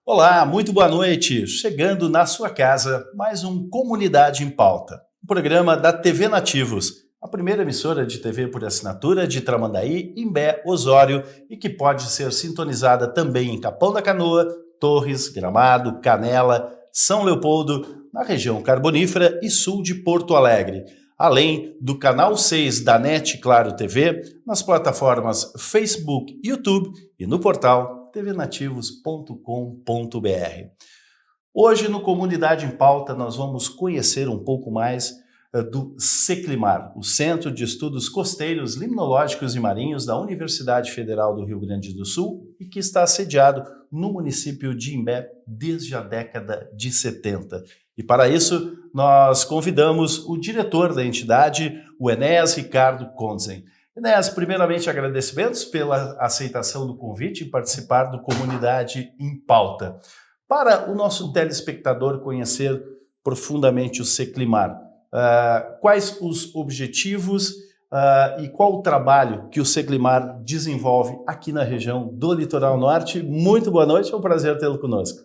Olá, muito boa noite. Chegando na sua casa, mais um Comunidade em Pauta, um programa da TV Nativos, a primeira emissora de TV por assinatura de Tramandaí, Imbé, Osório e que pode ser sintonizada também em Capão da Canoa, Torres, Gramado, Canela, São Leopoldo, na região carbonífera e sul de Porto Alegre, além do canal 6 da NET Claro TV, nas plataformas Facebook, YouTube e no portal tvnativos.com.br. Hoje, no Comunidade em Pauta, nós vamos conhecer um pouco mais do Seclimar, o Centro de Estudos Costeiros, Limnológicos e Marinhos da Universidade Federal do Rio Grande do Sul e que está sediado no município de Imbé desde a década de 70. E para isso, nós convidamos o diretor da entidade, o Enéas Ricardo Konzen. Enéas, primeiramente agradecimentos pela aceitação do convite e participar do Comunidade em Pauta. Para o nosso telespectador conhecer profundamente o Seclimar, quais os objetivos e qual o trabalho que o Seclimar desenvolve aqui na região do Litoral Norte? Muito boa noite, é um prazer tê-lo conosco.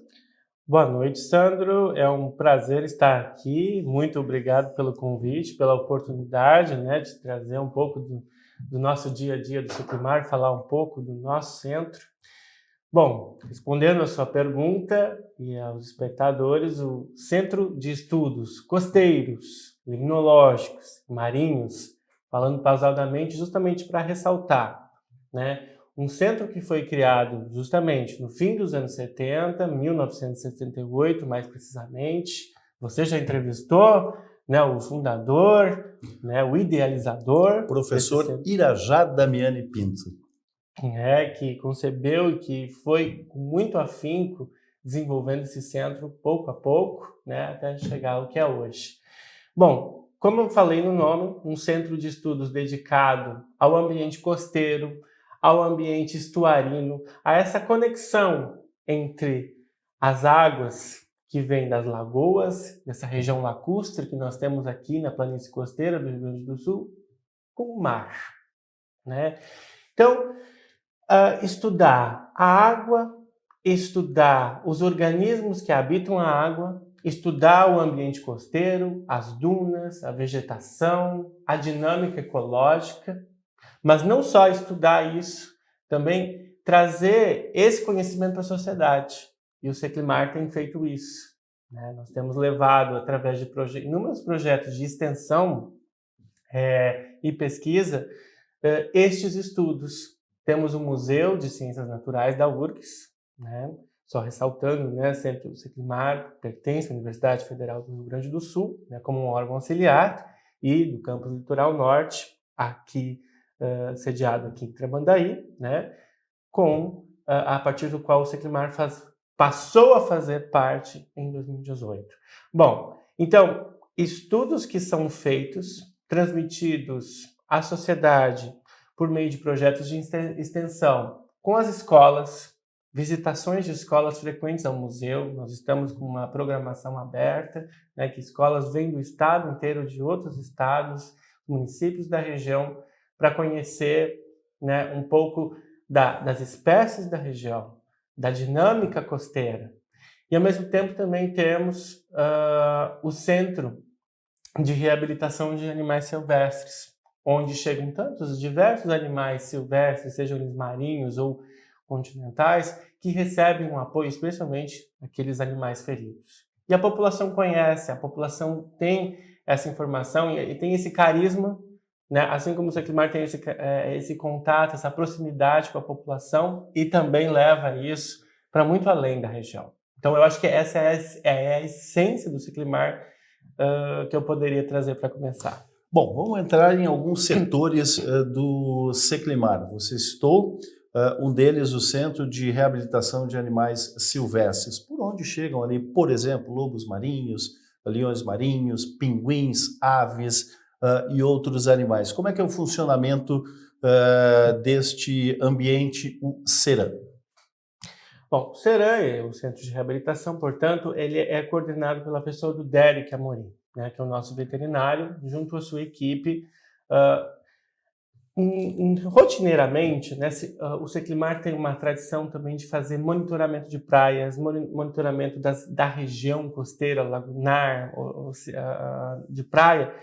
Boa noite, Sandro. É um prazer estar aqui. Muito obrigado pelo convite, pela oportunidade, de trazer um pouco do nosso dia a dia do Seclimar, falar um pouco do nosso centro. Bom, respondendo a sua pergunta e aos espectadores, o Centro de Estudos Costeiros, Limnológicos, Marinhos, falando pausadamente, justamente para ressaltar, um centro que foi criado justamente no fim dos anos 70, 1978 mais precisamente. Você já entrevistou o fundador, o idealizador. Professor Irajá Damiani Pinto. Que concebeu e que foi com muito afinco desenvolvendo esse centro pouco a pouco, até chegar ao que é hoje. Bom, como eu falei no nome, um centro de estudos dedicado ao ambiente costeiro, ao ambiente estuarino, a essa conexão entre as águas que vêm das lagoas, dessa região lacustre que nós temos aqui na planície costeira do Rio Grande do Sul, com o mar. Então, estudar a água, estudar os organismos que habitam a água, estudar o ambiente costeiro, as dunas, a vegetação, a dinâmica ecológica, mas não só estudar isso, também trazer esse conhecimento para a sociedade. E o Seclimar tem feito isso. Nós temos levado, através de inúmeros projetos de extensão e pesquisa, estes estudos. Temos o Museu de Ciências Naturais da URGS, só ressaltando, sempre o Seclimar pertence à Universidade Federal do Rio Grande do Sul, como um órgão auxiliar, e do campus Litoral Norte, aqui sediado aqui em Tramandaí, a partir do qual o Seclimar passou a fazer parte em 2018. Bom, então, estudos que são feitos, transmitidos à sociedade por meio de projetos de extensão com as escolas, visitações de escolas frequentes ao museu. Nós estamos com uma programação aberta, que escolas vêm do estado inteiro, de outros estados, municípios da região, para conhecer um pouco das espécies da região, da dinâmica costeira. E, ao mesmo tempo, também temos o Centro de Reabilitação de Animais Silvestres, onde chegam tantos diversos animais silvestres, sejam eles marinhos ou continentais, que recebem um apoio, especialmente aqueles animais feridos. E a população conhece, a população tem essa informação e tem esse carisma, assim como o Seclimar tem esse contato, essa proximidade com a população, e também leva isso para muito além da região. Então, eu acho que essa é a essência do Seclimar que eu poderia trazer para começar. Bom, vamos entrar em alguns setores do Seclimar. Você citou um deles, o Centro de Reabilitação de Animais Silvestres, por onde chegam ali, por exemplo, lobos marinhos, leões marinhos, pinguins, aves e outros animais. Como é que é o funcionamento deste ambiente, o CERAM? Bom, o CERAM, o Centro de Reabilitação, portanto, ele é coordenado pela pessoa do Derek Amorim, que é o nosso veterinário, junto à sua equipe, Rotineiramente, né, o Seclimar tem uma tradição também de fazer monitoramento de praias, monitoramento da região costeira, lagunar, de praia,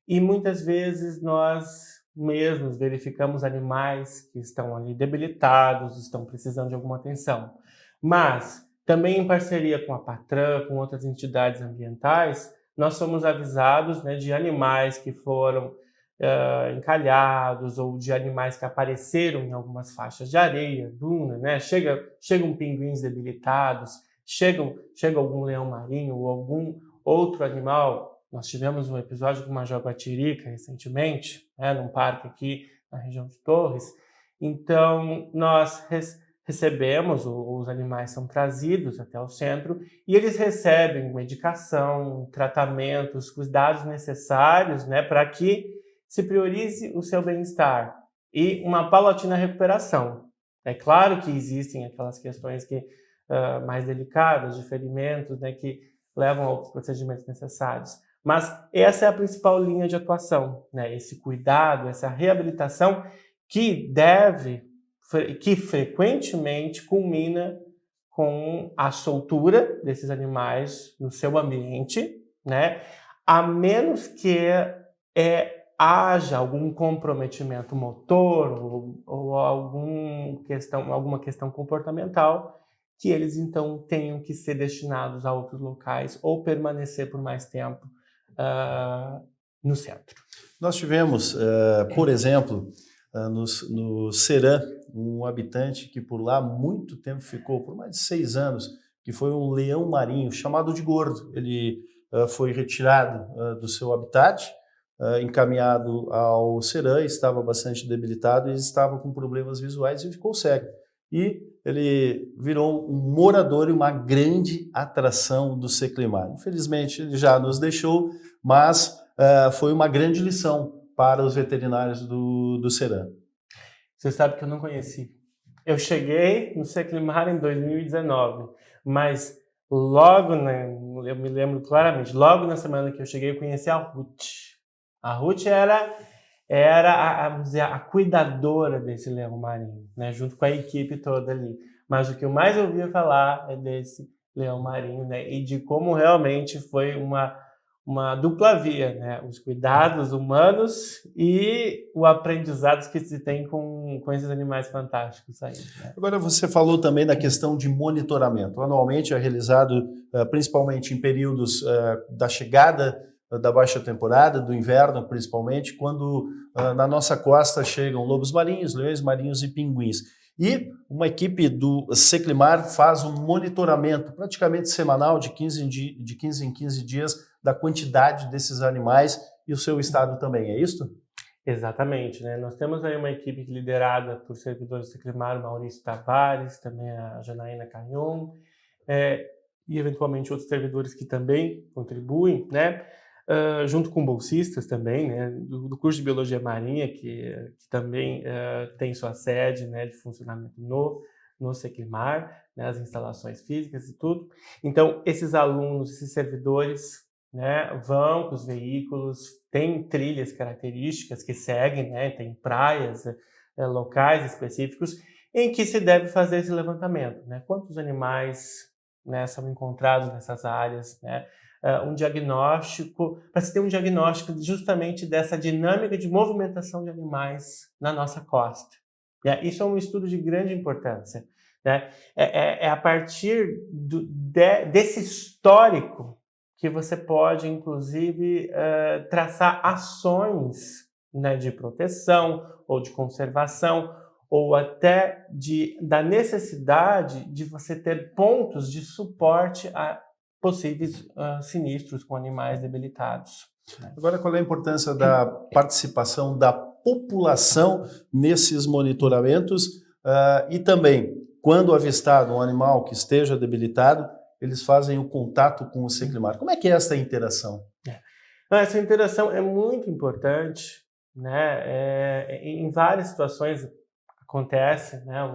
e muitas vezes nós mesmos verificamos animais que estão ali debilitados, estão precisando de alguma atenção. Mas, também em parceria com a Patran, com outras entidades ambientais, nós somos avisados, né, de animais que foram encalhados, ou de animais que apareceram em algumas faixas de areia, duna, né? Chegam pinguins debilitados, chega algum leão marinho ou algum outro animal. Nós tivemos um episódio com uma jaguatirica recentemente, né, num parque aqui na região de Torres. Então, nós recebemos, os animais são trazidos até o centro e eles recebem medicação, tratamentos, cuidados necessários, né, para que se priorize o seu bem-estar e uma paulatina recuperação. É claro que existem aquelas questões mais delicadas, de ferimentos, né, que levam aos procedimentos necessários. Mas essa é a principal linha de atuação, né, esse cuidado, essa reabilitação que frequentemente culmina com a soltura desses animais no seu ambiente, né, a menos que haja algum comprometimento motor ou alguma questão comportamental, que eles então tenham que ser destinados a outros locais ou permanecer por mais tempo no centro. Nós tivemos, por exemplo, no Serã, um habitante que por lá muito tempo ficou, por mais de 6 anos, que foi um leão marinho chamado de gordo. Ele foi retirado do seu habitat, encaminhado ao Serã, estava bastante debilitado e estava com problemas visuais e ficou cego. E ele virou um morador e uma grande atração do Seclimar. Infelizmente, ele já nos deixou, mas foi uma grande lição para os veterinários do Serã. Você sabe que eu não conheci. Eu cheguei no Seclimar em 2019, mas logo, né, eu me lembro claramente, logo na semana que eu cheguei, eu conheci a Ruth. A Ruth era a cuidadora desse leão marinho, né, junto com a equipe toda ali. Mas o que eu mais ouvia falar é desse leão marinho, né, e de como realmente foi uma dupla via, né, os cuidados humanos e o aprendizado que se tem com esses animais fantásticos aí, né? Agora, você falou também da questão de monitoramento. Anualmente é realizado principalmente em períodos da chegada da baixa temporada, do inverno principalmente, quando na nossa costa chegam lobos marinhos, leões marinhos e pinguins. E uma equipe do Seclimar faz um monitoramento praticamente semanal, de 15 em 15 dias, da quantidade desses animais e o seu estado também, é isso? Exatamente, né? Nós temos aí uma equipe liderada por servidores do Seclimar, Maurício Tavares, também a Janaína Canhon, e eventualmente outros servidores que também contribuem, né? Junto com bolsistas também, né, do curso de Biologia Marinha, que também tem sua sede, né, de funcionamento no Seclimar, né, as instalações físicas e tudo. Então, esses alunos, esses servidores, né, vão com os veículos, tem trilhas características que seguem, né, tem praias, locais específicos em que se deve fazer esse levantamento, né, quantos animais, né, são encontrados nessas áreas, né, um diagnóstico, para se ter um diagnóstico justamente dessa dinâmica de movimentação de animais na nossa costa. Isso é um estudo de grande importância, né? É a partir desse histórico que você pode, inclusive, traçar ações, né, de proteção ou de conservação, ou até da necessidade de você ter pontos de suporte a possíveis sinistros com animais debilitados. Agora, qual é a importância da participação da população nesses monitoramentos e também, quando avistado um animal que esteja debilitado, eles fazem o contato com o Seclimar. Como é que é essa interação? Essa interação é muito importante, né? Em várias situações acontece, né,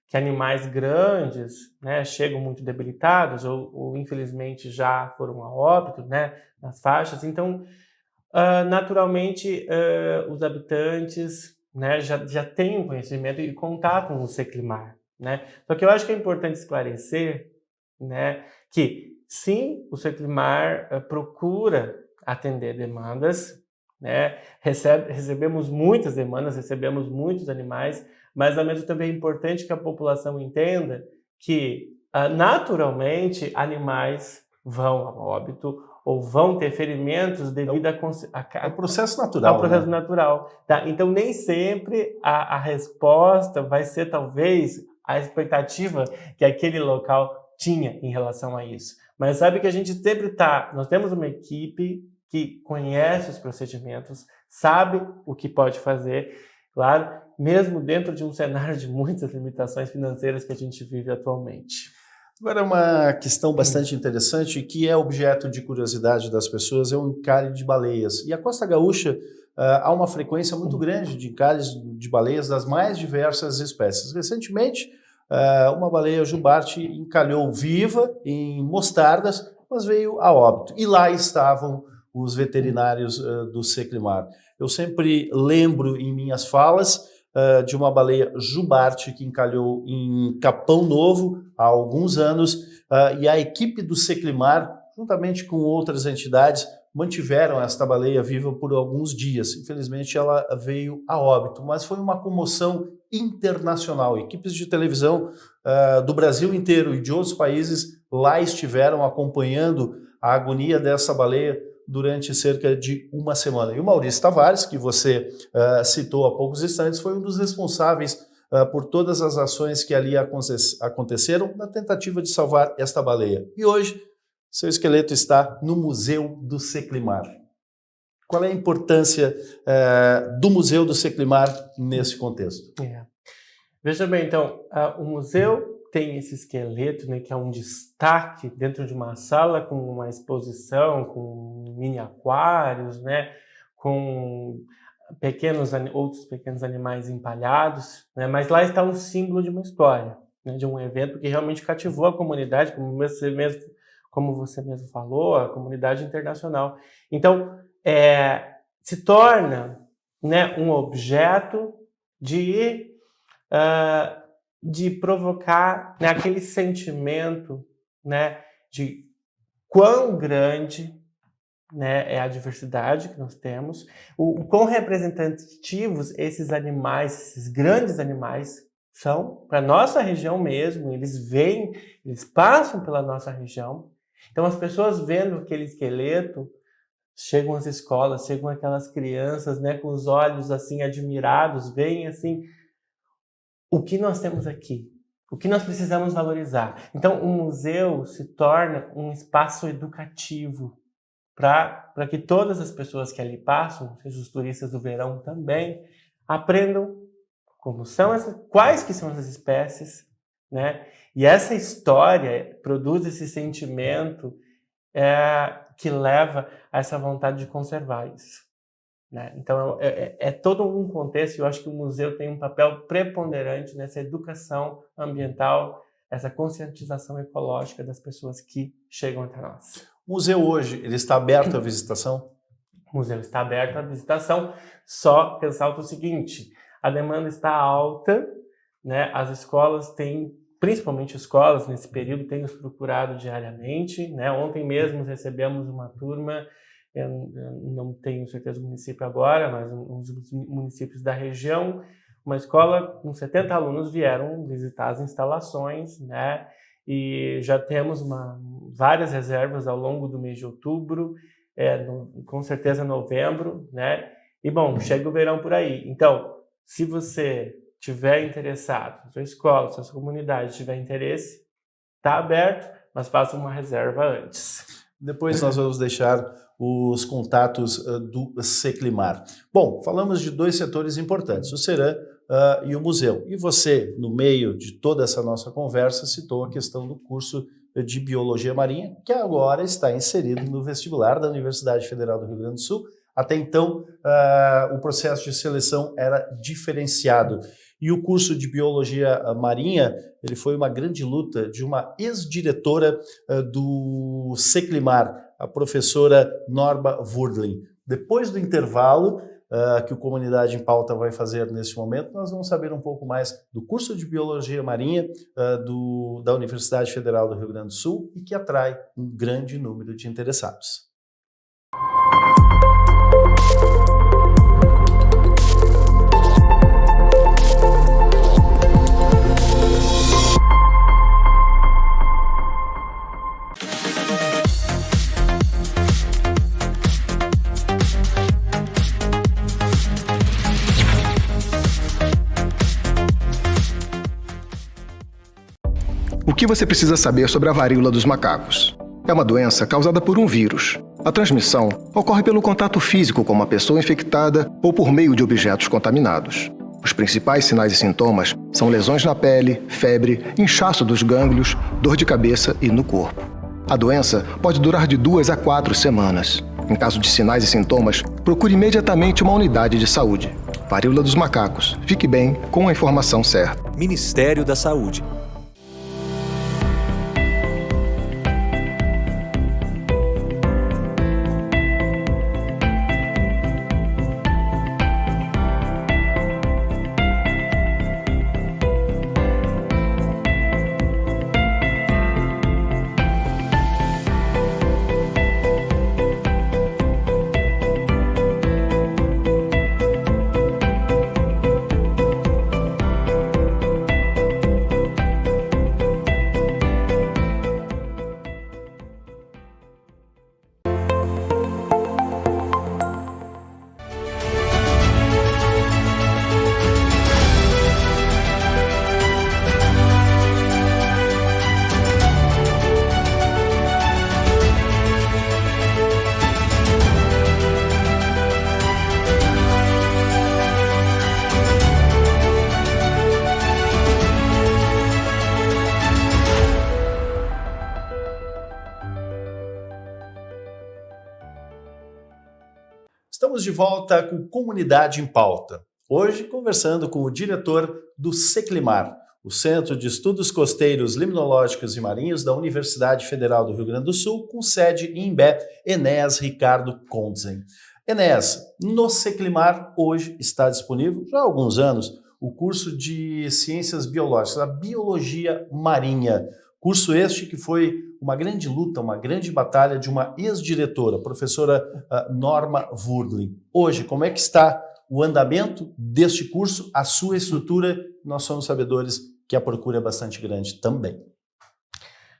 que animais grandes, né, chegam muito debilitados ou infelizmente já foram a óbito, né, nas faixas. Então, naturalmente, os habitantes, né, já têm um conhecimento e contato com o Seclimar, né? Só que eu acho que é importante esclarecer, né, que sim, o Seclimar procura atender demandas, né? Recebemos muitas demandas, recebemos muitos animais, mas ao mesmo tempo é importante que a população entenda que naturalmente animais vão a óbito ou vão ter ferimentos devido É o processo ao natural, processo né? natural, tá? Então nem sempre a resposta vai ser talvez a expectativa que aquele local tinha em relação a isso. Mas sabe que a gente sempre nós temos uma equipe que conhece os procedimentos, sabe o que pode fazer, claro, mesmo dentro de um cenário de muitas limitações financeiras que a gente vive atualmente. Agora, uma questão bastante interessante, que é objeto de curiosidade das pessoas, é o encalhe de baleias. E a Costa Gaúcha há uma frequência muito grande de encalhes de baleias das mais diversas espécies. Recentemente, uma baleia jubarte encalhou viva em Mostardas, mas veio a óbito. E lá estavam os veterinários do Seclimar. Eu sempre lembro em minhas falas de uma baleia jubarte que encalhou em Capão Novo há alguns anos, e a equipe do Seclimar, juntamente com outras entidades, mantiveram esta baleia viva por alguns dias. Infelizmente, ela veio a óbito, mas foi uma comoção internacional. Equipes de televisão do Brasil inteiro e de outros países lá estiveram acompanhando a agonia dessa baleia durante cerca de uma semana. E o Maurício Tavares, que você citou há poucos instantes, foi um dos responsáveis por todas as ações que ali aconteceram na tentativa de salvar esta baleia. E hoje, seu esqueleto está no Museu do Seclimar. Qual é a importância do Museu do Seclimar nesse contexto? Veja bem, então, o museu tem esse esqueleto, né, que é um destaque dentro de uma sala com uma exposição, com mini aquários, né, com outros pequenos animais empalhados, né, mas lá está um símbolo de uma história, né, de um evento que realmente cativou a comunidade, como você mesmo falou, a comunidade internacional. Então, se torna, né, um objeto de provocar, né, aquele sentimento, né, de quão grande, né, é a diversidade que nós temos, o quão representativos esses animais, esses grandes animais são para nossa região mesmo, eles passam pela nossa região. Então as pessoas vendo aquele esqueleto, chegam às escolas, chegam aquelas crianças, né, com os olhos assim admirados, veem assim o que nós temos aqui, o que nós precisamos valorizar. Então, o museu se torna um espaço educativo para que todas as pessoas que ali passam, seja os turistas do verão também, aprendam quais que são essas espécies, né? E essa história produz esse sentimento que leva a essa vontade de conservar isso. Né? Então, é todo um contexto, e eu acho que o museu tem um papel preponderante nessa educação ambiental, essa conscientização ecológica das pessoas que chegam até nós. O museu hoje ele está aberto à visitação? O museu está aberto à visitação, só ressalto o seguinte, a demanda está alta, né? As escolas principalmente escolas nesse período, têm nos procurado diariamente, né? Ontem mesmo recebemos uma turma, eu não tenho certeza do município agora, mas uns municípios da região, uma escola com 70 alunos vieram visitar as instalações, né? E já temos várias reservas ao longo do mês de outubro, com certeza novembro, né? E bom, chega o verão por aí. Então, se você tiver interessado, sua escola, sua comunidade tiver interesse, está aberto, mas faça uma reserva antes. Depois nós vamos deixar os contatos do Seclimar. Bom, falamos de dois setores importantes, o CERAM e o museu. E você, no meio de toda essa nossa conversa, citou a questão do curso de Biologia Marinha, que agora está inserido no vestibular da Universidade Federal do Rio Grande do Sul. Até então, o processo de seleção era diferenciado. E o curso de Biologia Marinha, ele foi uma grande luta de uma ex-diretora do Seclimar, a professora Norma Wurdling. Depois do intervalo, que o Comunidade em Pauta vai fazer neste momento. Nós vamos saber um pouco mais do curso de Biologia Marinha da Universidade Federal do Rio Grande do Sul e que atrai um grande número de interessados. O que você precisa saber sobre a varíola dos macacos? É uma doença causada por um vírus. A transmissão ocorre pelo contato físico com uma pessoa infectada ou por meio de objetos contaminados. Os principais sinais e sintomas são lesões na pele, febre, inchaço dos gânglios, dor de cabeça e no corpo. A doença pode durar de 2 a 4 semanas. Em caso de sinais e sintomas, procure imediatamente uma unidade de saúde. Varíola dos macacos. Fique bem com a informação certa. Ministério da Saúde. Estamos de volta com Comunidade em Pauta. Hoje, conversando com o diretor do Seclimar, o Centro de Estudos Costeiros, Limnológicos e Marinhos da Universidade Federal do Rio Grande do Sul, com sede em Imbé, Enéas Ricardo Kontzen. Enéas, no Seclimar hoje está disponível, já há alguns anos, o curso de Ciências Biológicas, a Biologia Marinha. Curso este que foi uma grande luta, uma grande batalha de uma ex-diretora, a professora Norma Wurgling. Hoje, como é que está o andamento deste curso, a sua estrutura? Nós somos sabedores que a procura é bastante grande também.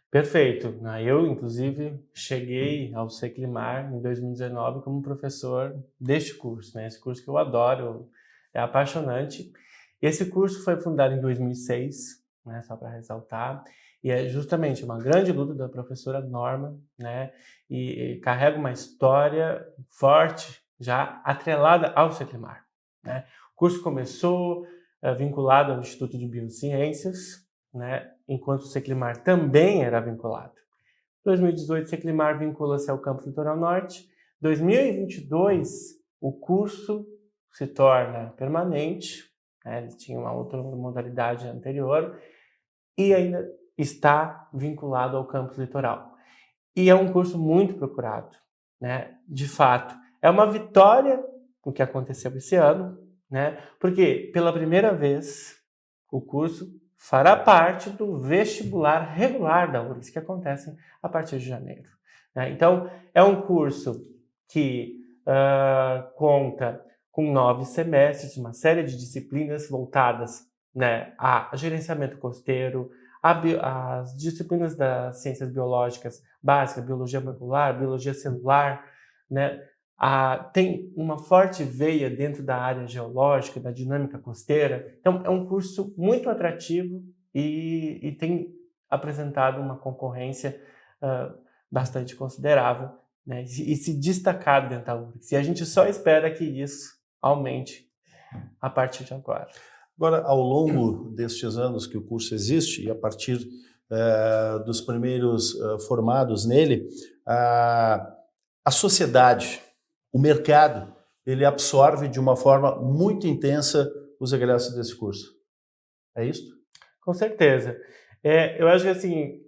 Perfeito. Eu, inclusive, cheguei ao Seclimar em 2019 como professor deste curso, Esse curso que eu adoro, é apaixonante. Esse curso foi fundado em 2006, Só para ressaltar. E é justamente uma grande luta da professora Norma, E carrega uma história forte, já atrelada ao Seclimar, O curso começou vinculado ao Instituto de Biociências, Enquanto o Seclimar também era vinculado. Em 2018, o Seclimar vincula-se ao Campus Litoral Norte. Em 2022, o curso se torna permanente, Ele tinha uma outra modalidade anterior, e ainda está vinculado ao campus litoral. E é um curso muito procurado, De fato, é uma vitória o que aconteceu esse ano, Porque pela primeira vez o curso fará parte do vestibular regular da URGS, que acontece a partir de janeiro. Então, é um curso que conta com 9 semestres, uma série de disciplinas voltadas a gerenciamento costeiro, as disciplinas das ciências biológicas básicas, biologia molecular, biologia celular, tem uma forte veia dentro da área geológica, da dinâmica costeira. Então, é um curso muito atrativo e tem apresentado uma concorrência bastante considerável, e se destacado dentro da URGS. E a gente só espera que isso aumente a partir de agora. Agora, ao longo destes anos que o curso existe, e a partir dos primeiros formados nele, a sociedade, o mercado, ele absorve de uma forma muito intensa os egressos desse curso. É isso? Com certeza. Eu acho que assim,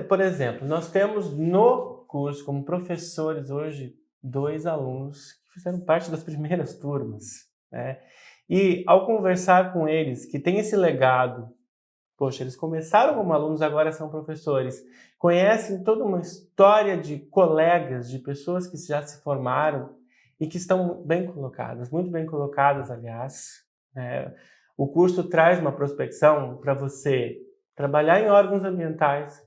por exemplo, nós temos no curso, como professores hoje 2 alunos que fizeram parte das primeiras turmas, né? E ao conversar com eles, que tem esse legado, poxa, eles começaram como alunos, agora são professores, conhecem toda uma história de colegas, de pessoas que já se formaram e que estão bem colocadas, muito bem colocadas, aliás, né? O curso traz uma prospecção para você trabalhar em órgãos ambientais,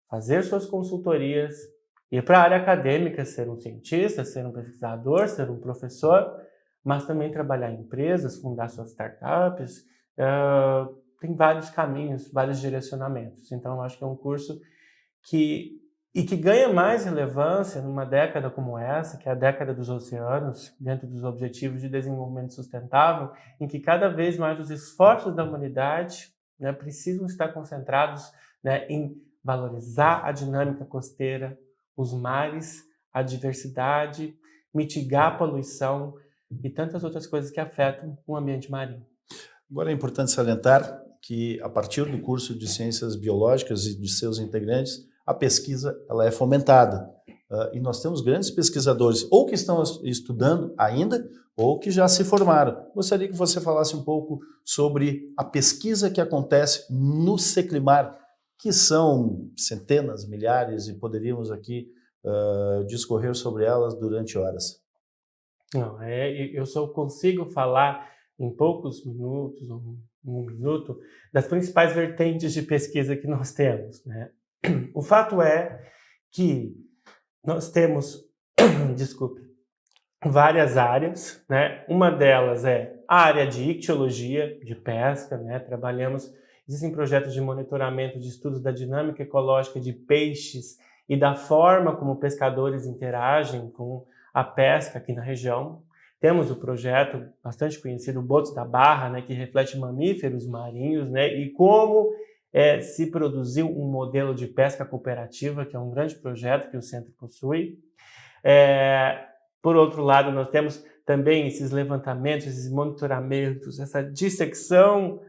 fazer suas consultorias, ir para a área acadêmica, ser um cientista, ser um pesquisador, ser um professor, mas também trabalhar em empresas, fundar suas startups. Tem vários caminhos, vários direcionamentos. Então, eu acho que é um curso que ganha mais relevância numa década como essa, que é a década dos oceanos, dentro dos Objetivos de Desenvolvimento Sustentável, em que cada vez mais os esforços da humanidade, né, precisam estar concentrados, né, em valorizar a dinâmica costeira, os mares, a diversidade, mitigar a poluição e tantas outras coisas que afetam o ambiente marinho. Agora é importante salientar que, a partir do curso de Ciências Biológicas e de seus integrantes, a pesquisa ela é fomentada. E nós temos grandes pesquisadores, ou que estão estudando ainda, ou que já se formaram. Gostaria que você falasse um pouco sobre a pesquisa que acontece no Seclimar, que são centenas, milhares, e poderíamos aqui discorrer sobre elas durante horas. Não, eu só consigo falar em poucos minutos, ou um minuto, das principais vertentes de pesquisa que nós temos, né? O fato é que nós temos, desculpe, várias áreas, né? Uma delas é a área de ictiologia, de pesca, né? Existem projetos de monitoramento de estudos da dinâmica ecológica de peixes e da forma como pescadores interagem com a pesca aqui na região. Temos o projeto bastante conhecido, Botos da Barra, né, que reflete mamíferos marinhos, né, e como se produziu um modelo de pesca cooperativa, que é um grande projeto que o centro possui. Por outro lado, nós temos também esses levantamentos, esses monitoramentos, essa dissecção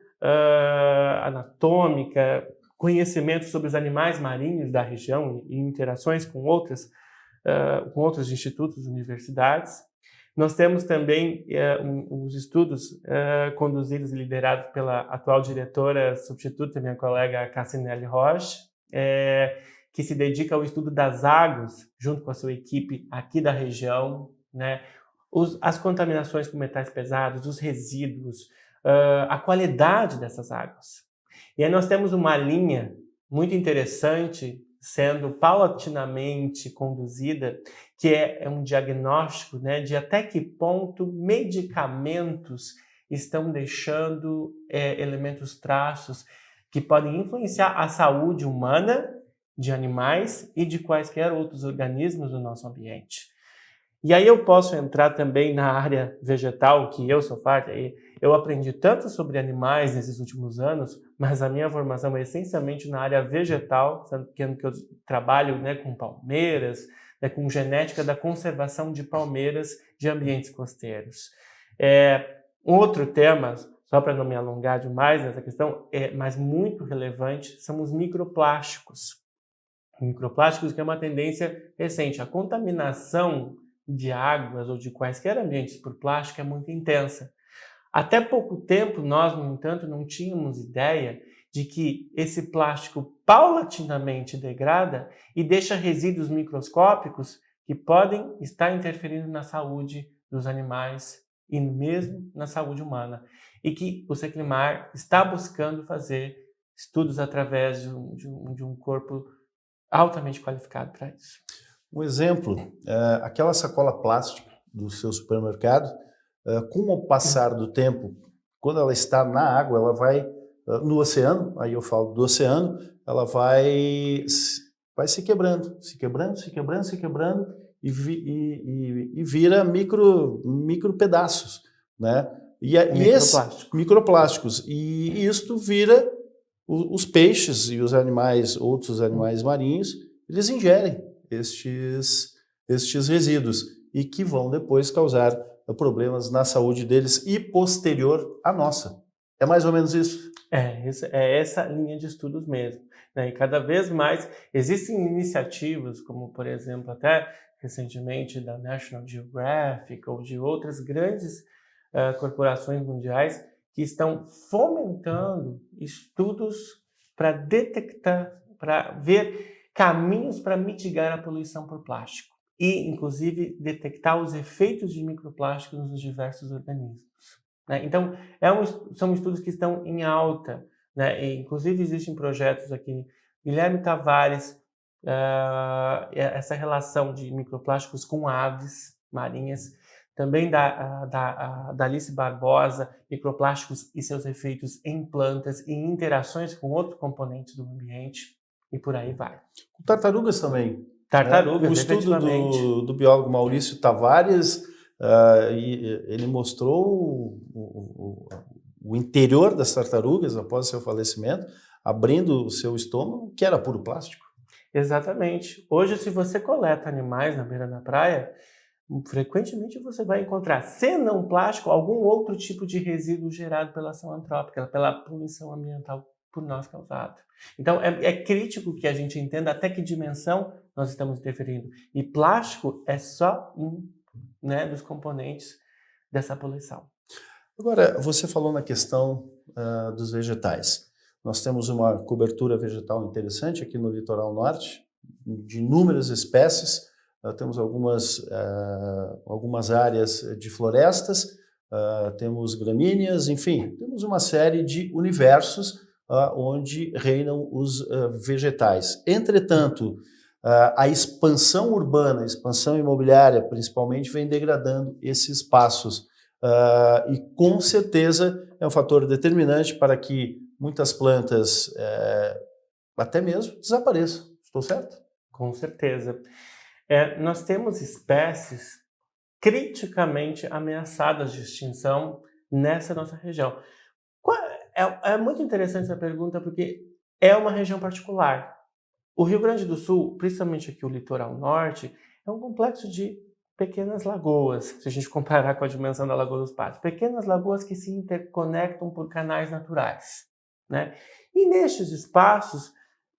anatômica, conhecimento sobre os animais marinhos da região e interações com outros institutos, universidades. Nós temos também os estudos conduzidos e liderados pela atual diretora substituta, minha colega Cassinelli Rocha, que se dedica ao estudo das águas, junto com a sua equipe aqui da região, né? As contaminações com metais pesados, os resíduos, a qualidade dessas águas. E aí nós temos uma linha muito interessante sendo paulatinamente conduzida, que é um diagnóstico, né, de até que ponto medicamentos estão deixando elementos traços que podem influenciar a saúde humana, de animais e de quaisquer outros organismos do nosso ambiente. E aí eu posso entrar também na área vegetal, que eu sou parte. Eu aprendi tanto sobre animais nesses últimos anos, mas a minha formação é essencialmente na área vegetal, sendo que eu trabalho, né, com palmeiras, né, com genética da conservação de palmeiras de ambientes costeiros. Um outro tema, só para não me alongar demais nessa questão, mas muito relevante, são os microplásticos. Microplásticos que é uma tendência recente. A contaminação de águas ou de quaisquer ambientes por plástico é muito intensa. Até pouco tempo, nós, no entanto, não tínhamos ideia de que esse plástico paulatinamente degrada e deixa resíduos microscópicos que podem estar interferindo na saúde dos animais e mesmo na saúde humana. E que o Seclimar está buscando fazer estudos através de um corpo altamente qualificado para isso. Um exemplo, aquela sacola plástica do seu supermercado, com o passar do tempo, quando ela está na água, ela vai no oceano, aí eu falo do oceano, ela vai se quebrando e vira micro pedaços, né? Microplásticos. E isto vira os peixes e os animais, outros animais marinhos, eles ingerem estes resíduos e que vão depois causar problemas na saúde deles e posterior à nossa. É mais ou menos isso? É essa linha de estudos mesmo, né? E cada vez mais existem iniciativas, como por exemplo até recentemente da National Geographic ou de outras grandes corporações mundiais que estão fomentando estudos para detectar, para ver caminhos para mitigar a poluição por plástico e, inclusive, detectar os efeitos de microplásticos nos diversos organismos, né? Então, são estudos que estão em alta, né? E, inclusive, existem projetos aqui. Guilherme Tavares, essa relação de microplásticos com aves marinhas, também da Alice Barbosa, microplásticos e seus efeitos em plantas e interações com outros componentes do ambiente, e por aí vai. Com tartarugas também. Tartarugas, O estudo efetivamente. do biólogo Maurício Tavares, ele mostrou o interior das tartarugas após seu falecimento, abrindo o seu estômago, que era puro plástico. Exatamente. Hoje, se você coleta animais na beira da praia, frequentemente você vai encontrar, se não plástico, algum outro tipo de resíduo gerado pela ação antrópica, pela poluição ambiental por nós causada. Então, é crítico que a gente entenda até que dimensão nós estamos interferindo. E plástico é só um, né, dos componentes dessa poluição. Agora, você falou na questão dos vegetais. Nós temos uma cobertura vegetal interessante aqui no litoral norte, de inúmeras espécies. Temos algumas áreas de florestas, temos gramíneas, enfim, temos uma série de universos onde reinam os vegetais. Entretanto, a expansão urbana, a expansão imobiliária, principalmente, vem degradando esses espaços. E, com certeza, é um fator determinante para que muitas plantas até mesmo desapareçam. Estou certo? Com certeza. Nós temos espécies criticamente ameaçadas de extinção nessa nossa região. É muito interessante essa pergunta porque é uma região particular. O Rio Grande do Sul, principalmente aqui o litoral norte, é um complexo de pequenas lagoas, se a gente comparar com a dimensão da Lagoa dos Patos. Pequenas lagoas que se interconectam por canais naturais, né? E nestes espaços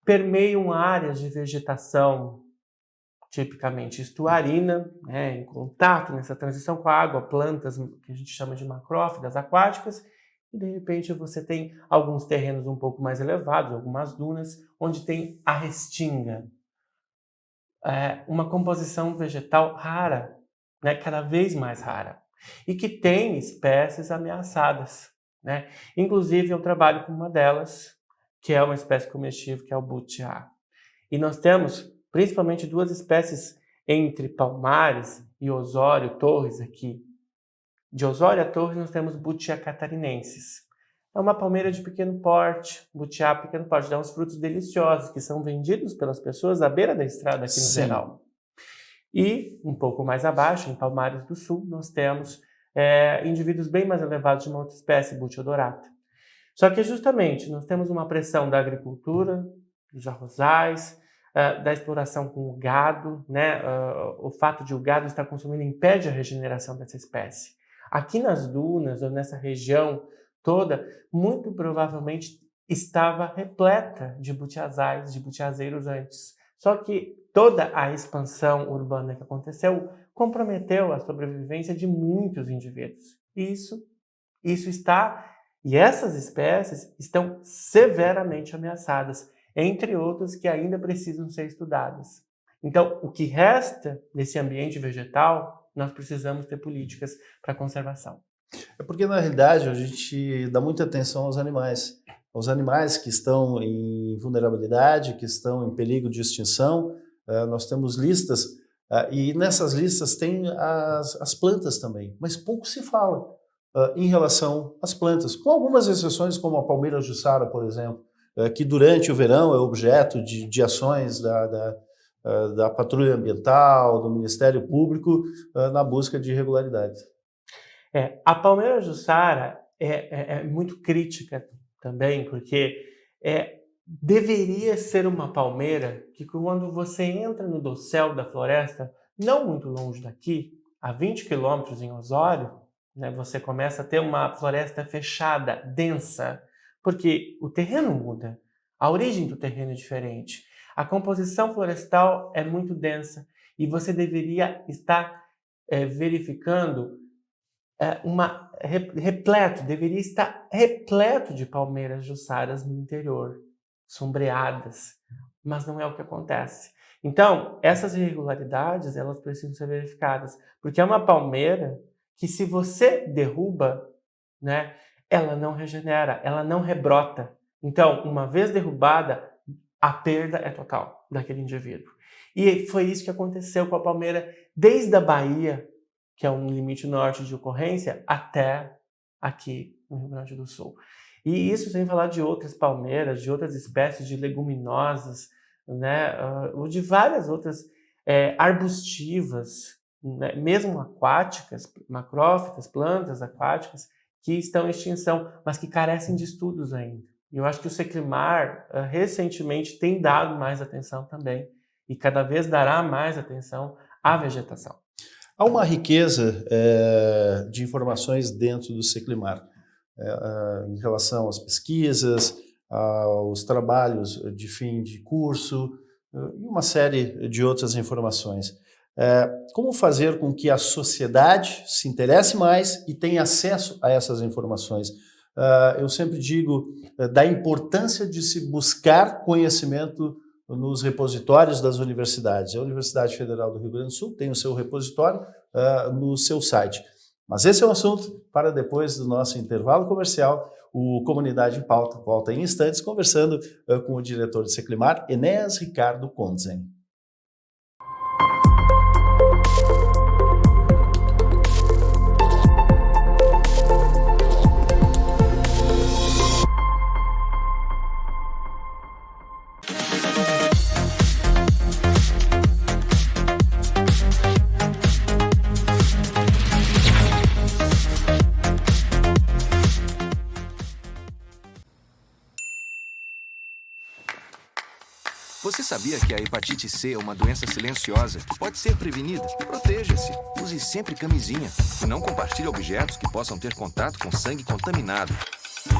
permeiam áreas de vegetação tipicamente estuarina, né, em contato nessa transição com a água, plantas que a gente chama de macrófitas aquáticas, e de repente você tem alguns terrenos um pouco mais elevados, algumas dunas, onde tem a restinga, uma composição vegetal rara, né, cada vez mais rara, e que tem espécies ameaçadas, né? Inclusive eu trabalho com uma delas, que é uma espécie comestível, que é o butiá. E nós temos principalmente duas espécies entre Palmares e Osório Torres aqui. De Osório a Torres nós temos Butiá catarinensis. É uma palmeira de pequeno porte, butiá pequeno porte, dá uns frutos deliciosos que são vendidos pelas pessoas à beira da estrada aqui no geral. E um pouco mais abaixo, em Palmares do Sul, nós temos indivíduos bem mais elevados de uma outra espécie, Butia odorata. Só que justamente nós temos uma pressão da agricultura, dos arrozais, da exploração com o gado, né? O fato de o gado estar consumindo impede a regeneração dessa espécie. Aqui nas dunas, ou nessa região toda, muito provavelmente estava repleta de butiazais, de butiazeiros antes. Só que toda a expansão urbana que aconteceu comprometeu a sobrevivência de muitos indivíduos. E essas espécies estão severamente ameaçadas, entre outras que ainda precisam ser estudadas. Então, o que resta desse ambiente vegetal, nós precisamos ter políticas para conservação. É porque, na realidade, a gente dá muita atenção aos animais que estão em vulnerabilidade, que estão em perigo de extinção. Nós temos listas, e nessas listas tem as plantas também, mas pouco se fala em relação às plantas, com algumas exceções, como a palmeira jussara, por exemplo, que durante o verão é objeto de ações da Patrulha Ambiental, do Ministério Público, na busca de regularidade. A palmeira jussara é muito crítica também, porque deveria ser uma palmeira que, quando você entra no dossel da floresta, não muito longe daqui, a 20 quilômetros em Osório, né, você começa a ter uma floresta fechada, densa, porque o terreno muda, a origem do terreno é diferente, a composição florestal é muito densa, E você deveria estar verificando deveria estar repleto de palmeiras jussaras no interior, sombreadas, mas não é o que acontece. Então, essas irregularidades, elas precisam ser verificadas, porque é uma palmeira que, se você derruba, né, ela não regenera, ela não rebrota. Então, uma vez derrubada, a perda é total daquele indivíduo. E foi isso que aconteceu com a palmeira desde a Bahia, que é um limite norte de ocorrência, até aqui no Rio Grande do Sul. E isso sem falar de outras palmeiras, de outras espécies de leguminosas, né, ou de várias outras arbustivas, né, mesmo aquáticas, macrófitas, plantas aquáticas, que estão em extinção, mas que carecem de estudos ainda. E eu acho que o Seclimar, recentemente, tem dado mais atenção também, e cada vez dará mais atenção à vegetação. Há uma riqueza de informações dentro do Seclimar, em relação às pesquisas, aos trabalhos de fim de curso e uma série de outras informações. Como fazer com que a sociedade se interesse mais e tenha acesso a essas informações? Eu sempre digo da importância de se buscar conhecimento nos repositórios das universidades. A Universidade Federal do Rio Grande do Sul tem o seu repositório no seu site. Mas esse é um assunto para depois do nosso intervalo comercial. O Comunidade em Pauta volta em instantes conversando com o diretor do Seclimar, Enéas Ricardo Konzen. Você sabia que a hepatite C é uma doença silenciosa que pode ser prevenida? Proteja-se. Use sempre camisinha. E não compartilhe objetos que possam ter contato com sangue contaminado.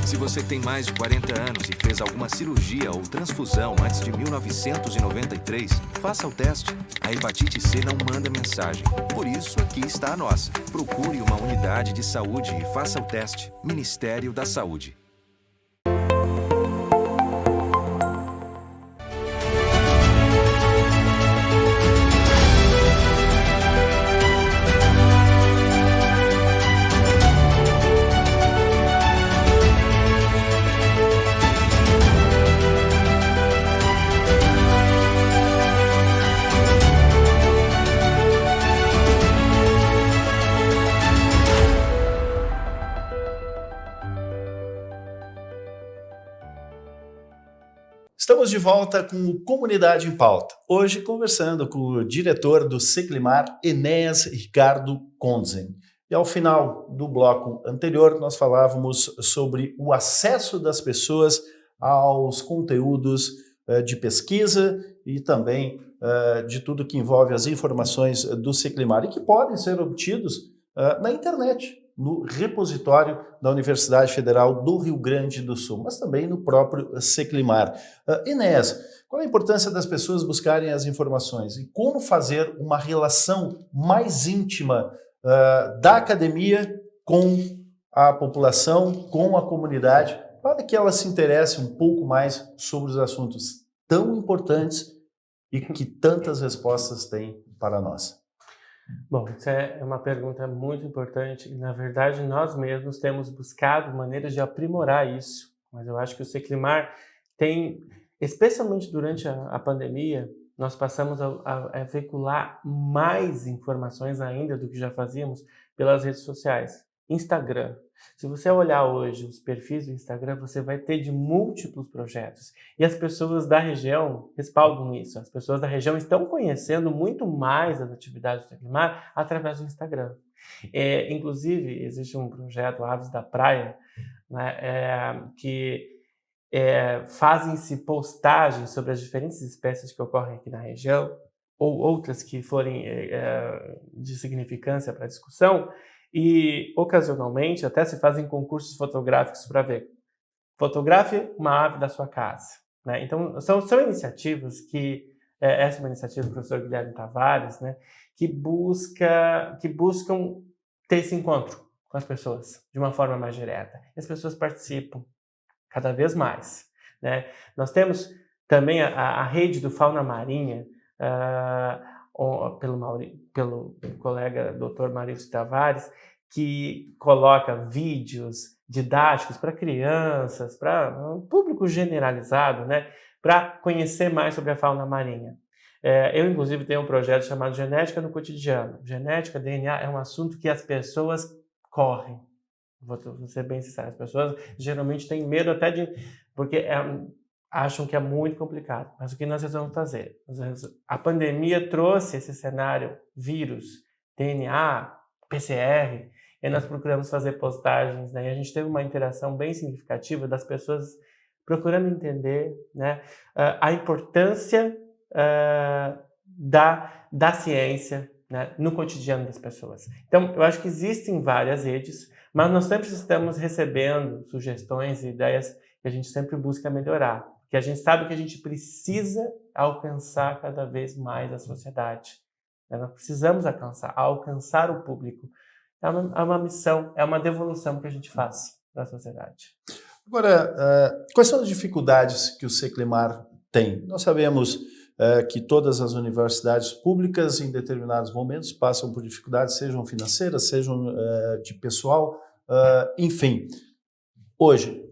Se você tem mais de 40 anos e fez alguma cirurgia ou transfusão antes de 1993, faça o teste. A hepatite C não manda mensagem. Por isso, aqui está a nossa. Procure uma unidade de saúde e faça o teste. Ministério da Saúde. Estamos de volta com o Comunidade em Pauta. Hoje conversando com o diretor do Seclimar, Enéas Ricardo Konzen. E ao final do bloco anterior, nós falávamos sobre o acesso das pessoas aos conteúdos de pesquisa e também de tudo que envolve as informações do Seclimar e que podem ser obtidos na internet, no repositório da Universidade Federal do Rio Grande do Sul, mas também no próprio Seclimar. Enéas, qual a importância das pessoas buscarem as informações e como fazer uma relação mais íntima da academia com a população, com a comunidade, para que ela se interesse um pouco mais sobre os assuntos tão importantes e que tantas respostas têm para nós? Bom, isso é uma pergunta muito importante e, na verdade, nós mesmos temos buscado maneiras de aprimorar isso. Mas eu acho que o Seclimar tem, especialmente durante a pandemia, nós passamos a veicular mais informações ainda do que já fazíamos pelas redes sociais. Instagram. Se você olhar hoje os perfis do Instagram, você vai ter de múltiplos projetos. E as pessoas da região respaldam isso. As pessoas da região estão conhecendo muito mais as atividades do Seclimar através do Instagram. Inclusive, existe um projeto, Aves da Praia, né, que fazem-se postagens sobre as diferentes espécies que ocorrem aqui na região, ou outras que forem de significância para a discussão, e ocasionalmente até se fazem concursos fotográficos para ver. Fotografe uma ave da sua casa, né? Então são iniciativas que essa é uma iniciativa do professor Guilherme Tavares, né, que buscam ter esse encontro com as pessoas de uma forma mais direta. E as pessoas participam cada vez mais, né? Nós temos também a rede do Fauna Marinha, pelo colega Dr. Maurício Tavares, que coloca vídeos didáticos para crianças, para um público generalizado, né, para conhecer mais sobre a fauna marinha. Eu, inclusive, tenho um projeto chamado Genética no Cotidiano. Genética, DNA, é um assunto que as pessoas correm. Vou ser bem sincero, as pessoas geralmente têm medo até porque acham que é muito complicado. Mas o que nós vamos fazer? A pandemia trouxe esse cenário, vírus, DNA, PCR, e nós procuramos fazer postagens, né? E a gente teve uma interação bem significativa das pessoas procurando entender, né, a importância da ciência, né, no cotidiano das pessoas. Então, eu acho que existem várias redes, mas nós sempre estamos recebendo sugestões e ideias que a gente sempre busca melhorar, porque a gente sabe que a gente precisa alcançar cada vez mais a sociedade, né? Nós precisamos alcançar o público. É uma missão, é uma devolução que a gente faz para a sociedade. Agora, quais são as dificuldades que o Seclimar tem? Nós sabemos que todas as universidades públicas, em determinados momentos, passam por dificuldades, sejam financeiras, sejam de pessoal, enfim. Hoje,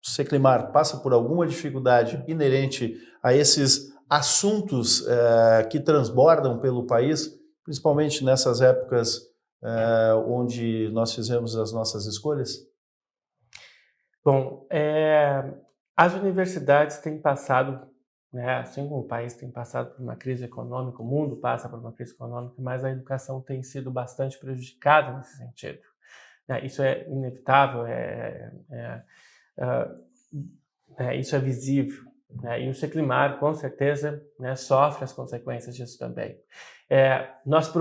o Seclimar passa por alguma dificuldade inerente a esses assuntos que transbordam pelo país, principalmente nessas épocas onde nós fizemos as nossas escolhas? Bom, as universidades têm passado, né, assim como o país tem passado por uma crise econômica, o mundo passa por uma crise econômica, mas a educação tem sido bastante prejudicada nesse sentido. Isso é inevitável, isso é visível, né, e o Seclimar, com certeza, né, sofre as consequências disso também. Nós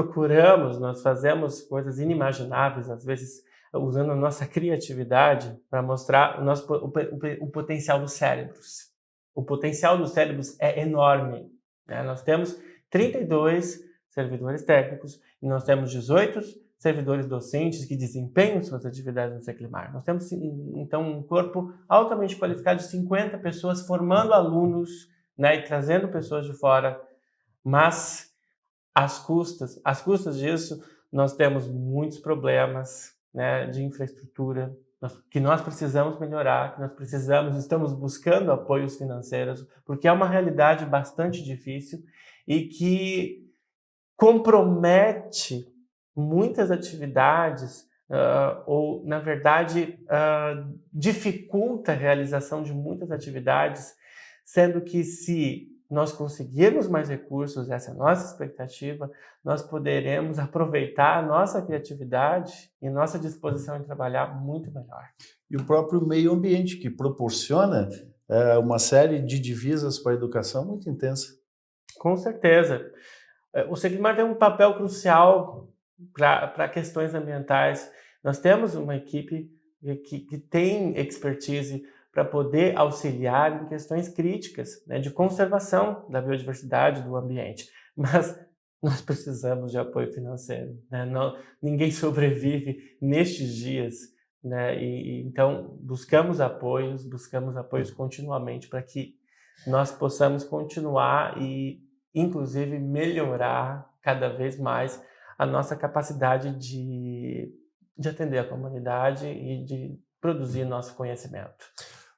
fazemos coisas inimagináveis, às vezes, usando a nossa criatividade para mostrar o potencial dos cérebros. O potencial dos cérebros é enorme, né? Nós temos 32 servidores técnicos e nós temos 18 servidores docentes que desempenham suas atividades no Seclimar. Nós temos, então, um corpo altamente qualificado de 50 pessoas formando alunos, né, e trazendo pessoas de fora, mas às custas disso, nós temos muitos problemas, né, de infraestrutura, que nós precisamos melhorar, estamos buscando apoios financeiros, porque é uma realidade bastante difícil e que compromete muitas atividades, ou, na verdade, dificulta a realização de muitas atividades, sendo que se nós conseguirmos mais recursos, essa é a nossa expectativa, nós poderemos aproveitar a nossa criatividade e nossa disposição em trabalhar muito melhor. E o próprio meio ambiente, que proporciona uma série de divisas para a educação muito intensa. Com certeza. O Seclimar tem um papel crucial para questões ambientais. Nós temos uma equipe que tem expertise para poder auxiliar em questões críticas, né, de conservação da biodiversidade do ambiente. Mas nós precisamos de apoio financeiro, né? Ninguém sobrevive nestes dias, né? Então buscamos apoios continuamente para que nós possamos continuar e, inclusive, melhorar cada vez mais a nossa capacidade de atender a comunidade e de produzir nosso conhecimento.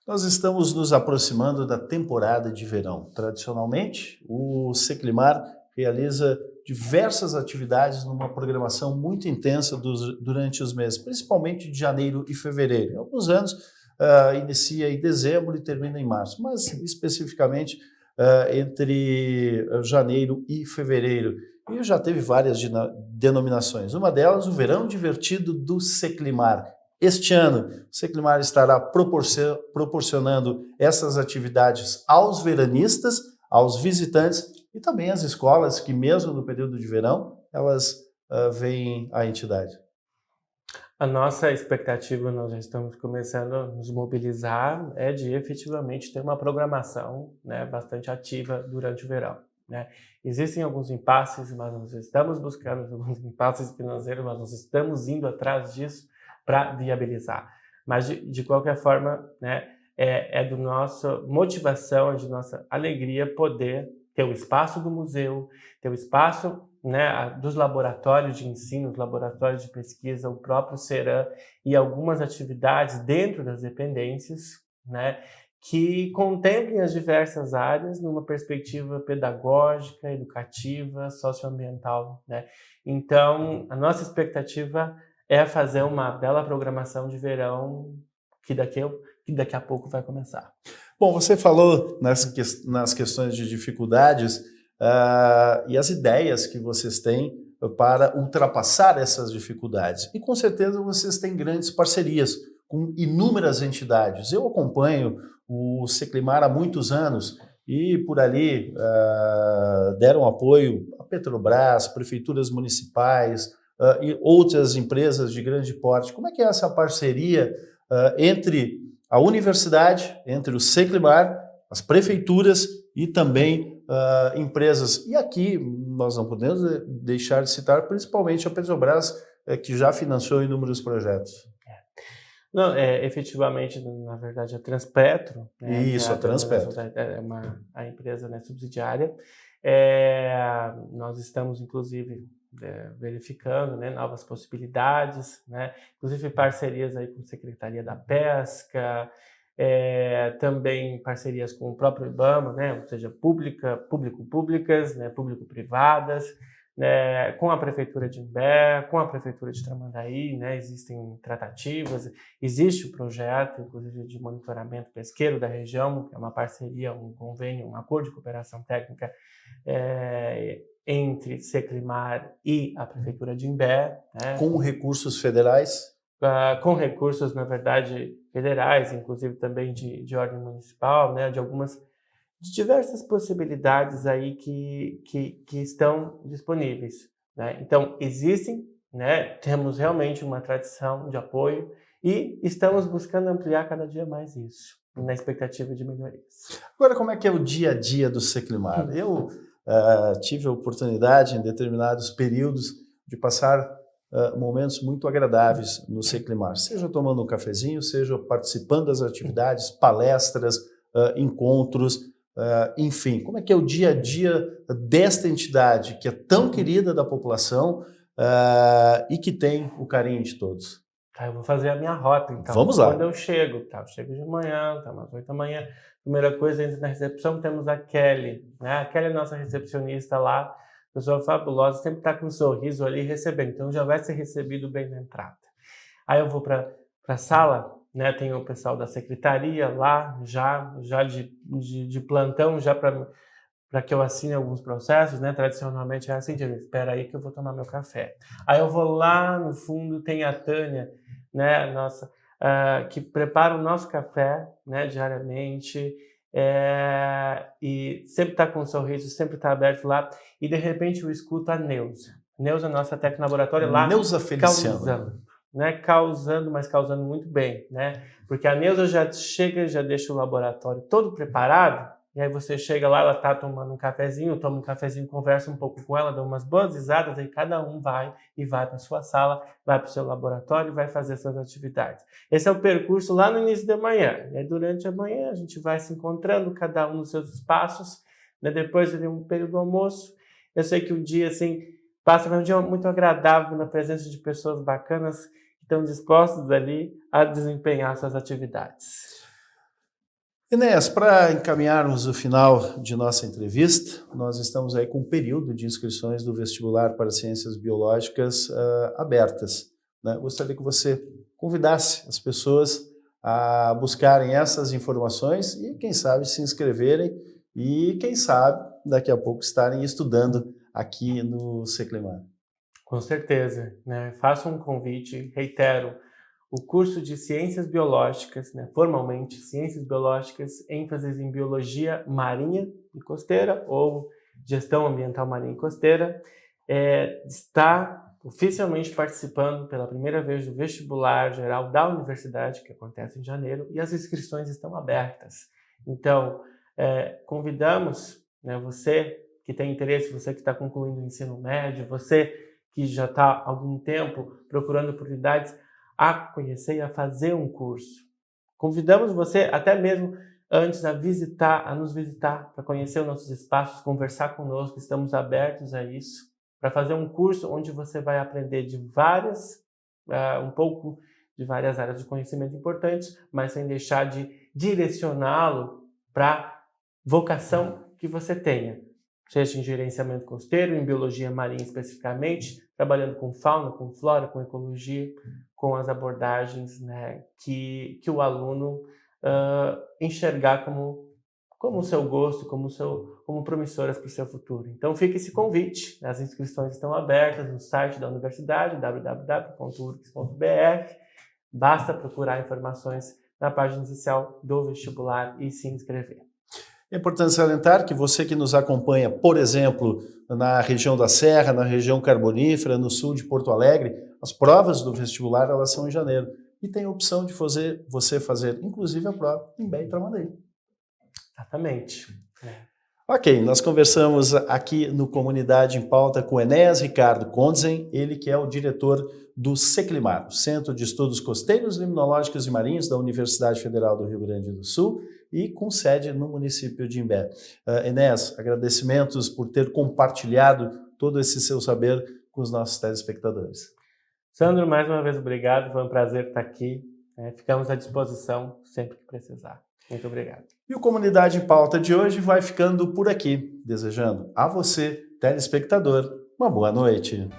Nós estamos nos aproximando da temporada de verão. Tradicionalmente, o Seclimar realiza diversas atividades numa programação muito intensa durante os meses, principalmente de janeiro e fevereiro. Em alguns anos, inicia em dezembro e termina em março, mas especificamente entre janeiro e fevereiro. E já teve várias denominações. Uma delas, o Verão Divertido do Seclimar. Este ano, o Seclimar estará proporcionando essas atividades aos veranistas, aos visitantes e também às escolas que, mesmo no período de verão, elas veem a entidade. A nossa expectativa, nós já estamos começando a nos mobilizar, é de efetivamente ter uma programação, né, bastante ativa durante o verão. né? Existem alguns impasses, mas nós estamos buscando alguns impasses financeiros, mas nós estamos indo atrás disso para viabilizar. Mas, de qualquer forma, né, é do nossa motivação, é de nossa alegria poder ter o espaço do museu, ter o espaço, né, dos laboratórios de ensino, os laboratórios de pesquisa, o próprio CERAM e algumas atividades dentro das dependências, né, que contemplem as diversas áreas numa perspectiva pedagógica, educativa, socioambiental, né? Então, a nossa expectativa é fazer uma bela programação de verão que daqui a pouco vai começar. Bom, você falou nas questões de dificuldades e as ideias que vocês têm para ultrapassar essas dificuldades. E com certeza vocês têm grandes parcerias com inúmeras entidades. Eu acompanho o Seclimar há muitos anos e por ali deram apoio a Petrobras, prefeituras municipais e outras empresas de grande porte. Como é que é essa parceria entre a universidade, entre o Seclimar, as prefeituras e também empresas? E aqui nós não podemos deixar de citar principalmente a Petrobras, que já financiou inúmeros projetos. Não, efetivamente, na verdade, a Transpetro, né, Isso, a Transpetro. É a empresa, né, subsidiária. Nós estamos, inclusive, verificando, né, novas possibilidades, né, inclusive parcerias aí com a Secretaria da Pesca, também parcerias com o próprio IBAMA, né, ou seja, público-públicas, né, público-privadas, né, com a Prefeitura de Imbé, com a Prefeitura de Tramandaí, né, existem tratativas, existe o projeto, inclusive, de monitoramento pesqueiro da região, que é uma parceria, um convênio, um acordo de cooperação técnica entre Seclimar e a Prefeitura de Imbé. Né? Com recursos federais? Com recursos, na verdade, federais, inclusive também de ordem municipal, né, de diversas possibilidades aí que estão disponíveis, né? Então, existem, né? Temos realmente uma tradição de apoio e estamos buscando ampliar cada dia mais isso, na expectativa de melhorias. Agora, como é que é o dia a dia do Seclimar? Eu tive a oportunidade, em determinados períodos, de passar momentos muito agradáveis no Seclimar, seja tomando um cafezinho, seja participando das atividades, palestras, encontros, enfim, como é que é o dia a dia desta entidade que é tão querida da população e que tem o carinho de todos? Eu vou fazer a minha rota, então. Vamos lá. Quando eu chego, eu chego de manhã, às 8 da manhã, primeira coisa, entra na recepção, temos a Kelly, né? A Kelly é nossa recepcionista lá, pessoa fabulosa, sempre está com um sorriso ali recebendo, então já vai ser recebido bem na entrada. Aí eu vou para a sala, né, tem o pessoal da secretaria lá, já de plantão, já para que eu assine alguns processos, né, tradicionalmente é assim, espera aí que eu vou tomar meu café. Aí eu vou lá no fundo, tem a Tânia, né, nossa, que prepara o nosso café, né, diariamente, e sempre está com um sorriso, sempre está aberto lá, e de repente eu escuto a Neuza. Neuza, nossa técnica laboratório lá, Neuza Feliciano. Mas causando muito bem, né? Porque a Neuza já chega, já deixa o laboratório todo preparado, e aí você chega lá, ela tá tomando um cafezinho, toma um cafezinho, conversa um pouco com ela, dá umas boas risadas, aí cada um vai para sua sala, vai para o seu laboratório e vai fazer suas atividades. Esse é o percurso lá no início da manhã, e aí durante a manhã a gente vai se encontrando, cada um nos seus espaços, né? Depois de um período do almoço, eu sei que o dia, assim, passa um dia muito agradável na presença de pessoas bacanas que estão dispostas ali a desempenhar suas atividades. Enéas, para encaminharmos o final de nossa entrevista, nós estamos aí com um período de inscrições do vestibular para ciências biológicas abertas, né? Gostaria que você convidasse as pessoas a buscarem essas informações e, quem sabe, se inscreverem e, quem sabe, daqui a pouco estarem estudando aqui no Seclimar. Com certeza, né? Faço um convite, reitero, o curso de Ciências Biológicas, né? Formalmente Ciências Biológicas, ênfase em Biologia Marinha e Costeira ou Gestão Ambiental Marinha e Costeira, está oficialmente participando pela primeira vez do vestibular geral da universidade, que acontece em janeiro, e as inscrições estão abertas. Então, convidamos, né, você que tem interesse, você que está concluindo o ensino médio, você que já está há algum tempo procurando oportunidades, a conhecer e a fazer um curso. Convidamos você até mesmo antes a nos visitar, para conhecer os nossos espaços, conversar conosco, estamos abertos a isso, para fazer um curso onde você vai aprender um pouco de várias áreas de conhecimento importantes, mas sem deixar de direcioná-lo para a vocação que você tenha, seja em gerenciamento costeiro, em biologia marinha especificamente, trabalhando com fauna, com flora, com ecologia, com as abordagens, né, que o aluno enxergar como o seu gosto, como promissoras para o seu futuro. Então fica esse convite, as inscrições estão abertas no site da universidade, www.urcs.br, basta procurar informações na página inicial do vestibular e se inscrever. É importante salientar que você que nos acompanha, por exemplo, na região da Serra, na região carbonífera, no sul de Porto Alegre, as provas do vestibular elas são em janeiro. E tem a opção de você fazer, inclusive, a prova em Bé e Tramandaí. Exatamente. Ok, nós conversamos aqui no Comunidade em Pauta com Enéas Ricardo Condzen, ele que é o diretor do Seclimar, o Centro de Estudos Costeiros, Limnológicos e Marinhos da Universidade Federal do Rio Grande do Sul e com sede no município de Imbé. Enéas, agradecimentos por ter compartilhado todo esse seu saber com os nossos telespectadores. Sandro, mais uma vez obrigado, foi um prazer estar aqui. Ficamos à disposição sempre que precisar. Muito obrigado. E o Comunidade em Pauta de hoje vai ficando por aqui, desejando a você, telespectador, uma boa noite.